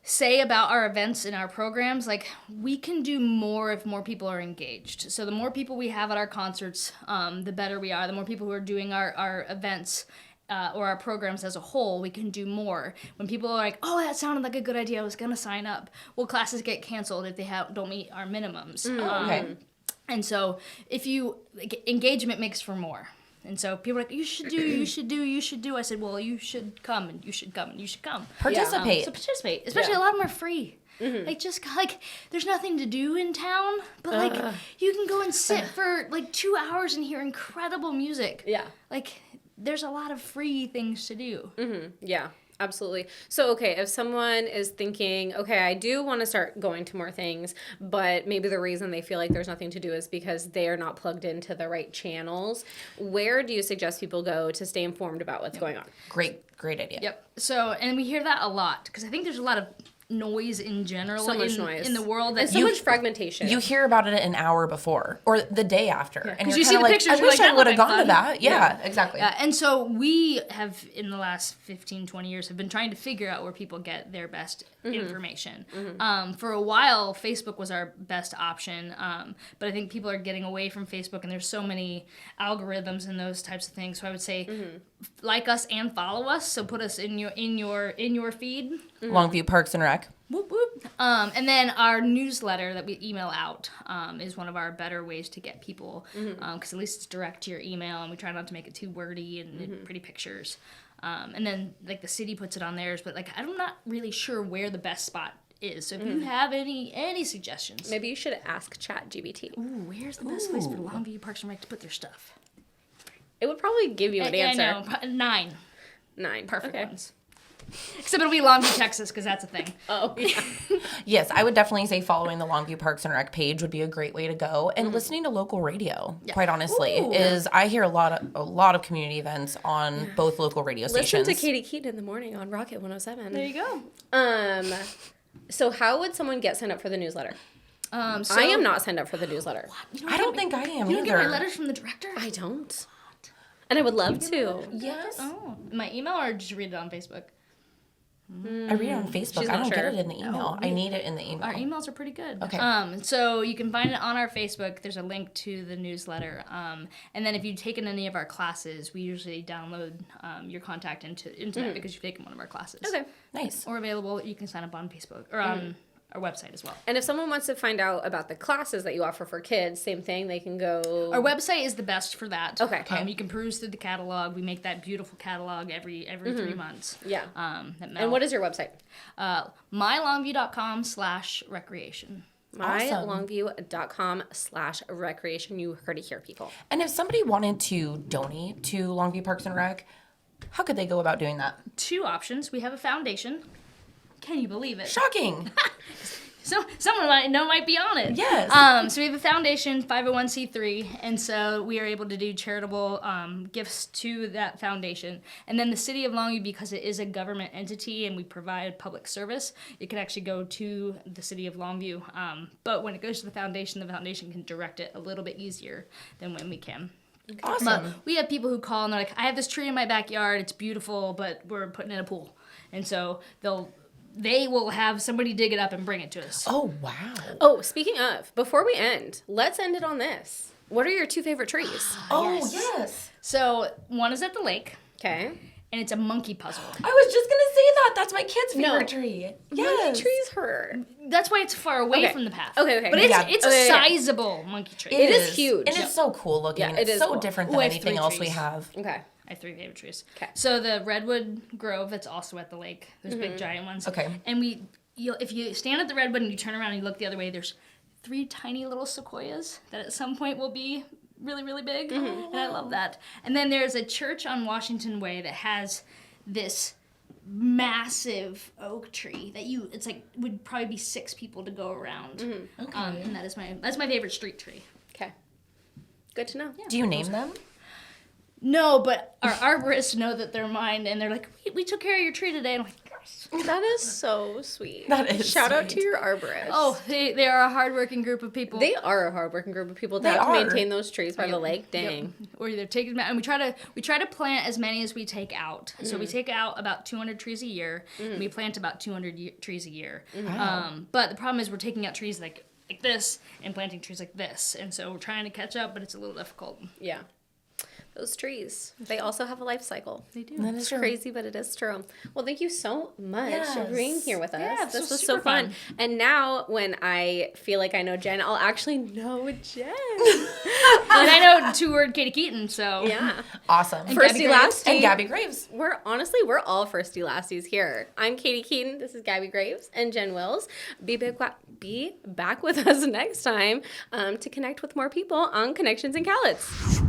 say about our events and our programs, like we can do more if more people are engaged. So the more people we have at our concerts, the better we are. The more people who are doing our events or our programs as a whole, we can do more. When people are like, oh, that sounded like a good idea, I was going to sign up. Well, classes get canceled if they don't meet our minimums.
Okay.
And so if engagement makes for more. And so people are like, you should do. I said, well, you should come, and you should come, and you should come.
Participate.
So participate. Especially a lot of them are free. Like, just, like, there's nothing to do in town, but, like, you can go and sit for, like, 2 hours and hear incredible music.
Yeah.
Like, there's a lot of free things to do.
Yeah, absolutely. So, okay, if someone is thinking, okay, I do want to start going to more things, but maybe the reason they feel like there's nothing to do is because they are not plugged into the right channels, where do you suggest people go to stay informed about what's going on?
Great idea.
Yep. So, and we hear that a lot, because I think there's a lot of noise in general
So much noise.
in the world.
And
That
so much fragmentation.
You hear about it an hour before or the day after. And
'Cause
you're
you see
kinda
the
like,
pictures,
I
you're
wish
like,
I
that
would have
looked
gone to
fun.
that. Yeah, exactly.
And so we have, in the last 15, 20 years, have been trying to figure out where people get their best information. For a while, Facebook was our best option, but I think people are getting away from Facebook, and there's so many algorithms and those types of things. So I would say, like us and follow us. So put us in your feed.
Longview Parks and Rec.
Whoop, whoop. And then our newsletter that we email out is one of our better ways to get people, because at least it's direct to your email, and we try not to make it too wordy and pretty pictures. And then, like, the city puts it on theirs, but, like, I'm not really sure where the best spot is. So if you have any suggestions.
Maybe you should ask ChatGPT.
Ooh, where's the best place for Longview Parks and Rec to put their stuff?
It would probably give you an answer.
I know. 9
9.
perfect
Okay.
ones. Except it'll be Longview, Texas, because that's a thing.
Oh, yeah.
Yes, I would definitely say following the Longview Parks and Rec page would be a great way to go, and listening to local radio. Quite honestly, is I hear a lot of community events on both local radio stations.
Listen to Katie Keaton in the morning on Rocket 107.
There you go.
So how would someone get signed up for the newsletter? I am not signed up for the newsletter.
I don't think I am
You don't get my
either.
letters from the director?
I don't. And I would love to.
Yes.
Oh, my email or just read it on Facebook?
I read it on Facebook.
She's
I
not
don't
sure.
get it in the email. I need it in the email.
Our emails are pretty good.
Okay.
So you can find it on our Facebook. There's a link to the newsletter. And then if you've taken any of our classes, we usually download your contact into that because you've taken one of our classes.
Okay.
Nice.
Or available, you can sign up on Facebook or on our website as well.
And if someone wants to find out about the classes that you offer for kids, same thing, they can go...
Our website is the best for that.
Okay.
You can peruse through the catalog. We make that beautiful catalog every 3 months.
Yeah.
That
And what is your website?
mylongview.com/recreation.
mylongview.com/recreation. You heard it here, people.
And if somebody wanted to donate to Longview Parks and Rec, how could they go about doing that?
2 options. We have a foundation. Can you believe it?
Shocking.
So someone might be on it.
Yes.
So we have a foundation, 501c3, and so we are able to do charitable gifts to that foundation. And then the city of Longview, because it is a government entity and we provide public service, it can actually go to the city of Longview. But when it goes to the foundation can direct it a little bit easier than when we can.
Awesome.
But we have people who call and they're like, I have this tree in my backyard, it's beautiful, but we're putting in a pool. And so they will have somebody dig it up and bring it to us.
Oh, wow.
Oh, speaking of, before we end, let's end it on this. What are your 2 favorite trees?
Oh, yes.
So one is at the lake,
Okay.
and it's a monkey puzzle.
I was just going to say that. That's my kid's favorite
No.
tree.
Monkey trees hurt.
That's why it's far away
Okay.
from the path.
Okay.
But it's
Yeah.
it's
Okay,
a
yeah.
sizable monkey tree.
It is huge.
And it's so cool looking.
Yeah, it
it's
is
so
cool.
different
Ooh,
than
I have
anything
3
else we
trees.
have.
Okay.
I have 3 favorite trees.
Okay.
So the redwood grove that's also at the lake. Those big giant ones.
Okay.
And if you stand at the redwood and you turn around and you look the other way, there's 3 tiny little sequoias that at some point will be really, really big. And I love that. And then there's a church on Washington Way that has this massive oak tree that would probably be 6 people to go around.
Okay.
And that's my favorite street tree.
Okay. Good to know.
Do you name them?
No, but our arborists know that they're mine, and they're like, we took care of your tree today. And I'm like, yes.
That is so sweet.
That is
Shout out
sweet.
to your arborists.
Oh, they are a hardworking group of people.
They are a hardworking group of people to
They
have to
are.
maintain those trees by the lake. Dang.
Yep. Or either take them out, and we try to plant as many as we take out. So we take out about 200 trees a year, and we plant about 200 trees a year. But the problem is we're taking out trees like this and planting trees like this, and so we're trying to catch up, but it's a little difficult.
Yeah. Those trees. They also have a life cycle.
They do.
That is
It's
true.
crazy, but it is true. Well, thank you so much for being
Yes.
here with us.
Yeah,
this
this
was
was
so
super
fun.
fun.
And now, when I feel like I know Jen, I'll actually know Jen.
And I know 2-word Katie Keaton, so
Yeah.
Awesome.
Firsty
Graves.
Lasty.
And Gabby Graves.
We're all Firsty Lasties here. I'm Katie Keaton. This is Gabby Graves and Jen Wills. Be back with us next time to connect with more people on Connections in Cowlitz.